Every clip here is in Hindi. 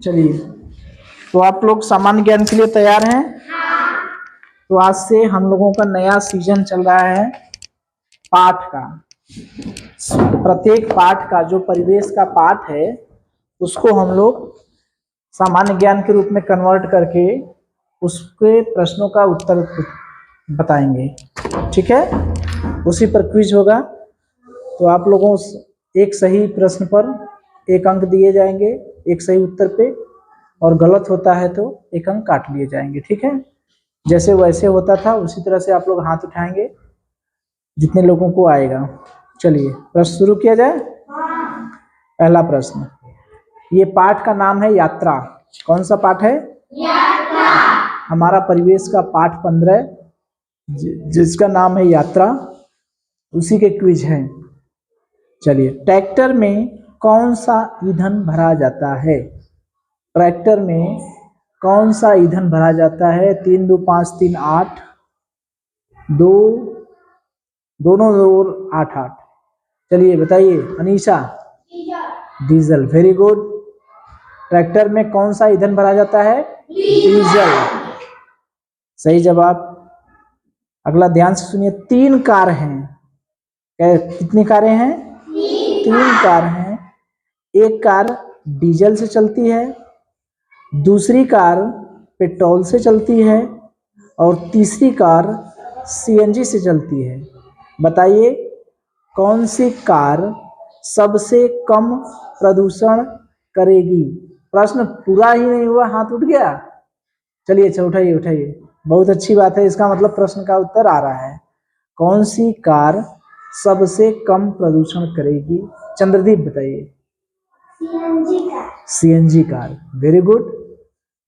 चलिए, तो आप लोग सामान्य ज्ञान के लिए तैयार हैं? तो आज से हम लोगों का नया सीजन चल रहा है पाठ का। प्रत्येक पाठ का जो परिवेश का पाठ है उसको हम लोग सामान्य ज्ञान के रूप में कन्वर्ट करके उसके प्रश्नों का उत्तर बताएंगे। ठीक है, उसी पर क्विज होगा। तो आप लोगों एक सही प्रश्न पर 1 अंक दिए जाएंगे, एक सही उत्तर पे, और गलत होता है तो 1 अंक काट लिए जाएंगे। ठीक है, जैसे वैसे होता था उसी तरह से आप लोग हाथ उठाएंगे जितने लोगों को आएगा। चलिए प्रश्न शुरू किया जाए। पहला प्रश्न, ये पाठ का नाम है यात्रा। कौन सा पाठ है? यात्रा। हमारा परिवेश का पाठ 15 जिसका नाम है यात्रा, उसी के क्विज है। चलिए, ट्रैक्टर में कौन सा ईंधन भरा जाता है? ट्रैक्टर में कौन सा ईंधन भरा जाता है? 3 2 5 3 8 2 दोनों और 8 8। चलिए बताइए Anisha. Diesel. Very good. Tractor में कौन सा ईंधन भरा जाता है? डीजल। सही जवाब। अगला ध्यान से सुनिए। 3 कार हैं। कितनी कारें हैं? 3 कार हैं। एक कार डीजल से चलती है, दूसरी कार पेट्रोल से चलती है, और तीसरी कार सीएनजी से चलती है। बताइए कौन सी कार सबसे कम प्रदूषण करेगी? प्रश्न पूरा ही नहीं हुआ, हाथ उठ गया। चलिए अच्छा, उठाइए उठाइए, बहुत अच्छी बात है। इसका मतलब प्रश्न का उत्तर आ रहा है। कौन सी कार सबसे कम प्रदूषण करेगी? चंद्रदीप बताइए। CNG car. Very good.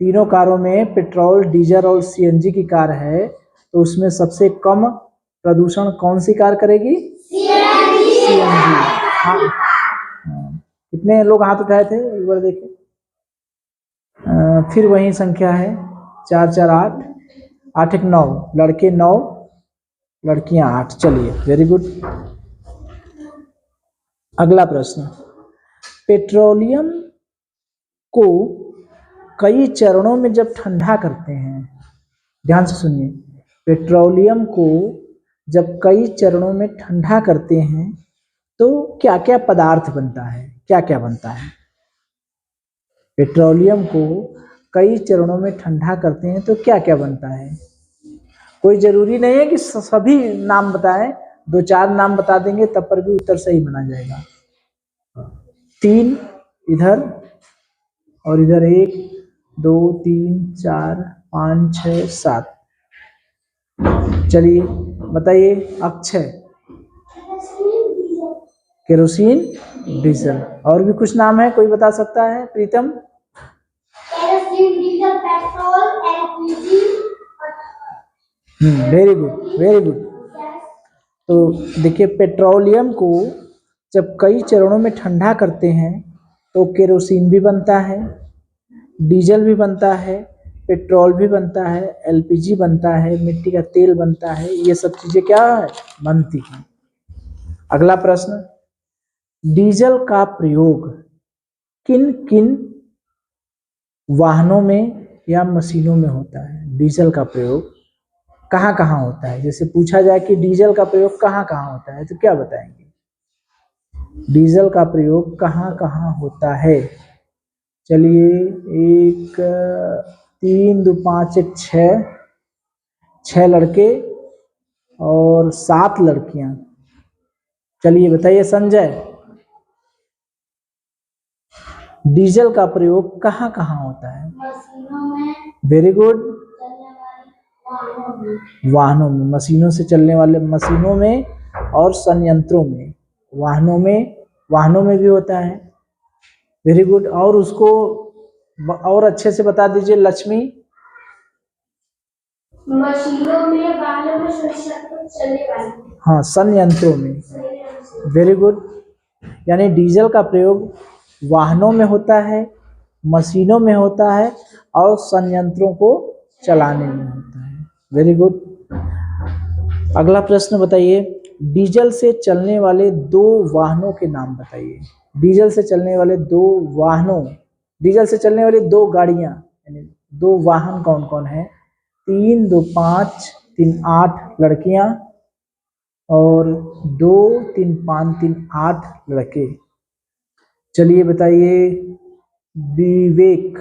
तीनों कारों में पेट्रोल, डीजल और सीएनजी की कार है, तो उसमें सबसे कम प्रदूषण कौन सी कार करेगी? सीएनजी। हाँ, कितने लोग हाथ उठाए थे एक बार देखें। फिर वही संख्या है, 4 4 8 8 1 9, लड़के 9 लड़कियां 8। चलिए वेरी गुड। अगला प्रश्न, पेट्रोलियम को कई चरणों में जब ठंडा करते हैं, ध्यान से सुनिए, पेट्रोलियम को जब कई चरणों में ठंडा करते हैं तो क्या क्या पदार्थ बनता है? क्या क्या बनता है? पेट्रोलियम को कई चरणों में ठंडा करते हैं तो क्या क्या बनता है? कोई जरूरी नहीं है कि सभी नाम बताएं, 2 4 नाम बता देंगे तब पर भी उत्तर सही माना जाएगा। 3 इधर और इधर, 1 2 3 4 5 6 7। चलिए बताइए अक्षय। Kerosene, diesel. और भी कुछ नाम है, कोई बता सकता है? Pritam. Kerosene, diesel, petrol, LPG. Very good very good. तो देखिए, पेट्रोलियम को जब कई चरणों में ठंडा करते हैं तो केरोसिन भी बनता है, डीजल भी बनता है, पेट्रोल भी बनता है, एलपीजी बनता है, मिट्टी का तेल बनता है। ये सब चीजें क्या है? बनती हैं। अगला प्रश्न, डीजल का प्रयोग किन किन वाहनों में या मशीनों में होता है? डीजल का प्रयोग कहाँ कहाँ होता है? जैसे पूछा जाए कि डीजल का प्रयोग कहाँ कहाँ होता है, तो क्या बताएंगे? डीजल का प्रयोग कहाँ कहाँ होता है? चलिए, 1 3 2 5 1 6 लड़के और 7 लड़कियां। चलिए बताइए संजय, डीजल का प्रयोग कहाँ कहाँ होता है? मशीनों में। Very good. वाहनों में, मशीनों से चलने वाले मशीनों में और संयंत्रों में। वाहनों में भी होता है। Very good. और उसको और अच्छे से बता दीजिए लक्ष्मी। मशीनों में, वाहनों में, चलने वाले। हाँ, संयंत्रों में। Very good. यानी डीजल का प्रयोग वाहनों में होता है, मशीनों में होता है और संयंत्रों को चलाने में होता है। Very good. अगला प्रश्न बताइए, डीजल से चलने वाले 2 वाहनों के नाम बताइए। डीजल से चलने वाले 2 वाहनों डीजल से चलने वाली दो गाड़ियां यानी दो वाहन कौन कौन है? 3, 2, 5, 3, 8 लड़कियां और 2, 3, 5, 3, 8 लड़के। चलिए बताइए विवेक।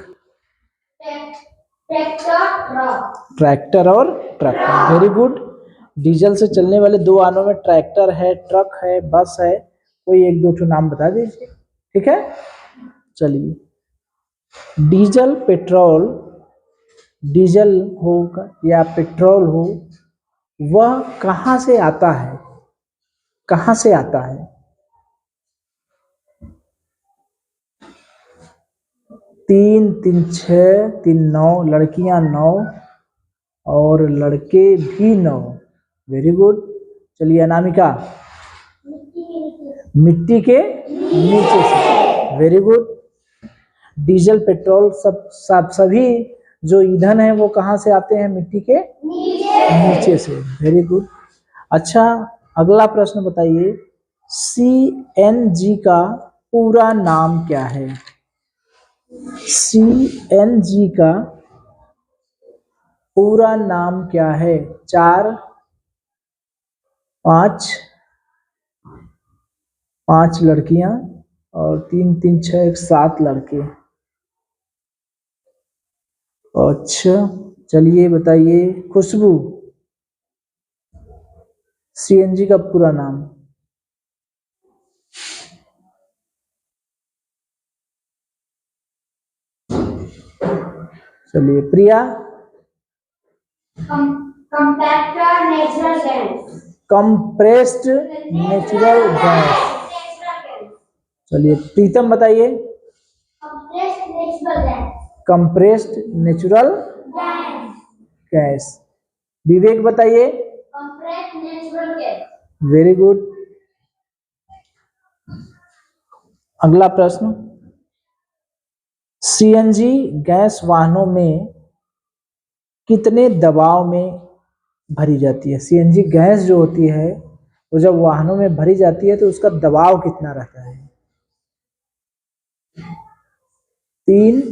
ट्रैक्टर और ट्रैक्टर, वेरी गुड। डीजल से चलने वाले दो वाहनों में ट्रैक्टर है, ट्रक है, बस है, कोई एक दो ठो नाम बता दीजिए, ठीक है। चलिए, डीजल पेट्रोल, डीजल हो या पेट्रोल हो, वह कहाँ से आता है? कहाँ से आता है? 3, 3, 6, 3, 9 लड़कियां 9 और लड़के भी 9, वेरी गुड। चलिए अनामिका। मिट्टी के नीचे से, वेरी गुड। डीजल पेट्रोल सब सभी जो ईंधन है वो कहाँ से आते हैं? मिट्टी के नीचे से, वेरी गुड। अच्छा, अगला प्रश्न बताइए, CNG का पूरा नाम क्या है? CNG का पूरा नाम क्या है? 4, 5 लड़कियां और 3, 3, 6, 7 लड़के। अच्छा, चलिए बताइए खुशबू, CNG का पूरा नाम। चलिए प्रिया। Compressed natural gas. चलिए प्रीतम बताइए। Compressed natural gas. विवेक बताइए। Very good. अगला प्रश्न, CNG गैस वाहनों में कितने दबाव में भरी जाती है? CNG गैस जो होती है वो जब वाहनों में भरी जाती है तो उसका दबाव कितना रहता है? 3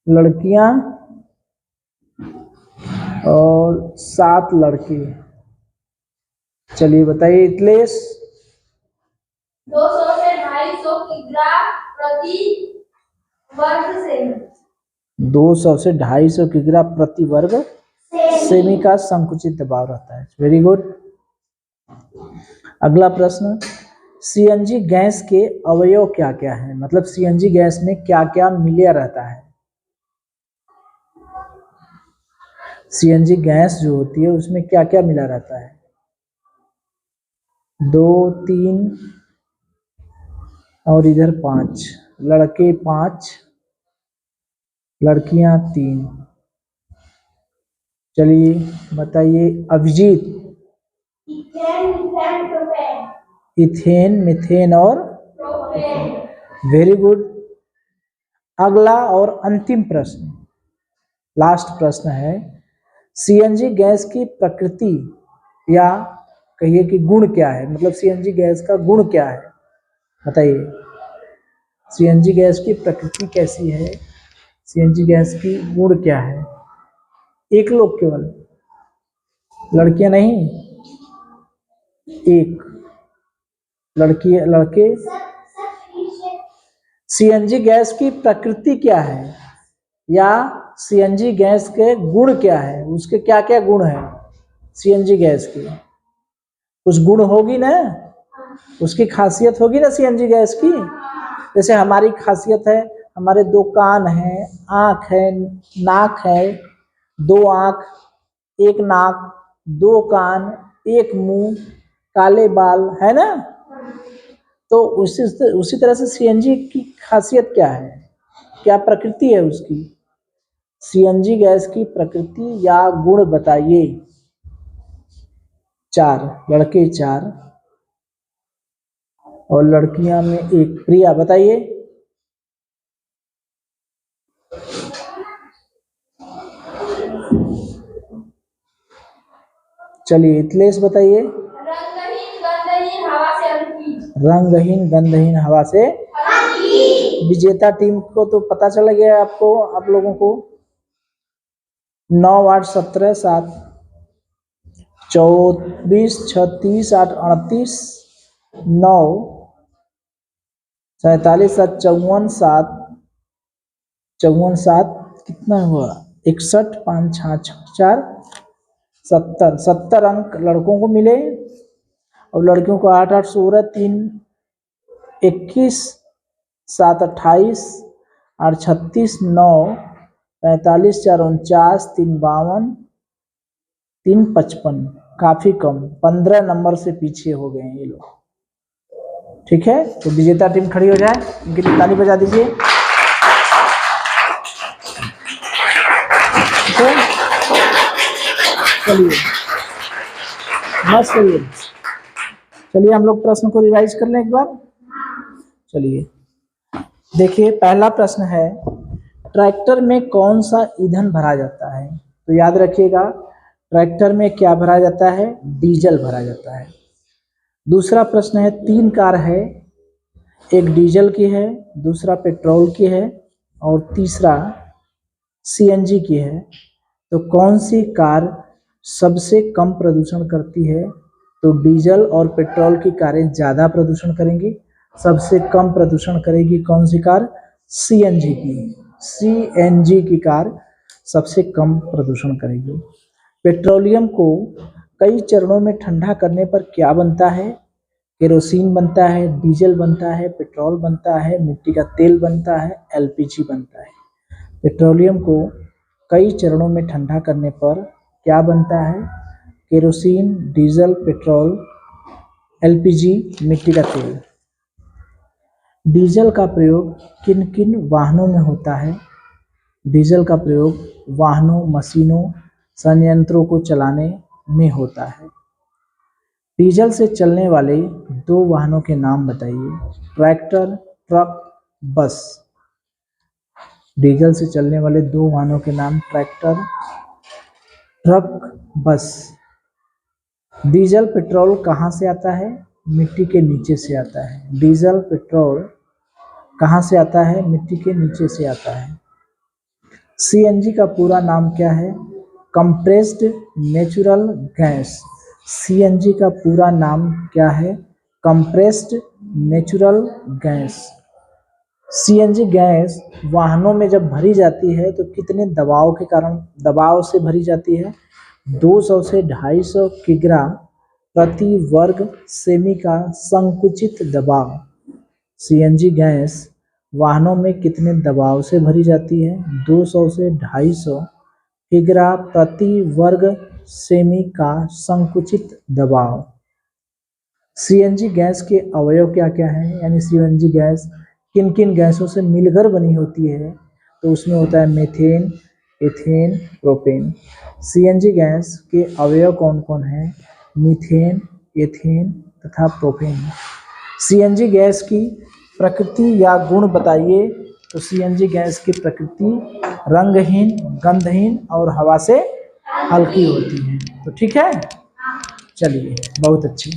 लड़कियां और 7 लड़के। चलिए बताइए इतलेश। 200 से 250 किग्रा प्रति वर्ग सेमी। 200 से 250 किग्रा प्रति वर्ग सेमी का संकुचित दबाव रहता है, वेरी गुड। अगला प्रश्न, CNG गैस के अवयव क्या क्या है? मतलब CNG गैस में क्या क्या मिला रहता है? CNG गैस जो होती है उसमें क्या क्या मिला रहता है? 2, 3 और इधर 5 लड़के, 5 लड़कियां 3। चलिए बताइए अभिजीत। इथेन, मीथेन और वेरी गुड। अगला और अंतिम प्रश्न, लास्ट प्रश्न है, CNG गैस की प्रकृति या कहिए कि गुण क्या है? मतलब CNG गैस का गुण क्या है, बताइए। CNG गैस की प्रकृति कैसी है? CNG गैस की गुण क्या है? एक लोग केवल, लड़कियां नहीं, एक लड़की लड़के। CNG गैस की प्रकृति क्या है या CNG गैस के गुण क्या है? उसके क्या क्या गुण है CNG गैस की? कुछ गुण होगी ना, उसकी खासियत होगी ना CNG गैस की। जैसे हमारी खासियत है, हमारे 2 कान हैं, आँख है, नाक है, 2 आँख, 1 नाक, 2 कान, 1 मुंह, काले बाल, है ना। तो उसी तरह से CNG की खासियत क्या है, क्या प्रकृति है उसकी? CNG गैस की प्रकृति या गुण बताइए। 4 लड़के 4 और लड़कियां में 1। प्रिया बताइए। चलिए इतलेश बताइए। रंगहीन गंधहीन हवा से विजेता टीम को तो पता चला गया आपको, आप लोगों को 9 8 17 7 24 36 8 38 9 47 7 54 7 54 7 कितना हुआ 61 5 6 4 70 अंक लड़कों को मिले और लड़कियों को 8 8 16 3 21 7 28 8 36 9 45 4 49 3 52 3 55, काफी कम 15 नंबर से पीछे हो गए हैं ये लोग। ठीक है, तो विजेता टीम खड़ी हो जाए, इनके लिए ताली बजा दीजिए। ठीक है, चलिए मस्त करिए। चलिए हम लोग प्रश्न को रिवाइज कर लें एक बार। चलिए देखिए, पहला प्रश्न है ट्रैक्टर में कौन सा ईंधन भरा जाता है? तो याद रखिएगा, ट्रैक्टर में क्या भरा जाता है? डीजल भरा जाता है। दूसरा प्रश्न है 3 कार है, एक डीजल की है, दूसरा पेट्रोल की है और तीसरा सीएनजी की है। तो कौन सी कार सबसे कम प्रदूषण करती है? तो डीजल और पेट्रोल की कारें ज़्यादा प्रदूषण करेंगी। सबसे कम प्रदूषण करेगी कौन सी कार? सीएनजी की। सीएनजी की कार सबसे कम प्रदूषण करेगी। पेट्रोलियम को कई चरणों में ठंडा करने पर क्या बनता है? केरोसिन बनता है, डीजल बनता है, पेट्रोल बनता है, मिट्टी का तेल बनता है, एलपीजी बनता है। पेट्रोलियम को कई चरणों में ठंडा करने पर क्या बनता है? केरोसिन, डीजल, पेट्रोल, एलपीजी, मिट्टी का तेल। डीजल का प्रयोग किन किन वाहनों में होता है? डीजल का प्रयोग वाहनों, मशीनों, संयंत्रों को चलाने में होता है। डीजल से चलने वाले 2 वाहनों के नाम बताइए। ट्रैक्टर, ट्रक, बस। डीजल से चलने वाले 2 वाहनों के नाम ट्रैक्टर, ट्रक, बस। डीजल पेट्रोल कहाँ से आता है? मिट्टी के नीचे से आता है। डीजल पेट्रोल कहाँ से आता है? मिट्टी के नीचे से आता है। सीएनजी का पूरा नाम क्या है? Compressed natural gas. सीएनजी का पूरा नाम क्या है? Compressed natural gas. CNG gas वाहनों में जब भरी जाती है तो कितने दबाव के कारण दबाव से भरी जाती है? 200 से 250 किग्रा प्रति वर्ग सेमी का संकुचित दबाव। सीएनजी गैस वाहनों में कितने दबाव से भरी जाती है? 200 से 250 किग्रा प्रति वर्ग सेमी का संकुचित दबाव। सीएनजी गैस के अवयव क्या क्या हैं? यानी सीएनजी गैस किन किन गैसों से मिलकर बनी होती है? तो उसमें होता है methane, ethane, propane. CNG gas के अवयव कौन कौन हैं? मीथेन, एथेन तथा प्रोपेन। सीएनजी गैस की प्रकृति या गुण बताइए। तो सीएनजी गैस की प्रकृति रंगहीन, गंधहीन और हवा से हल्की होती है। तो ठीक है, चलिए बहुत अच्छी।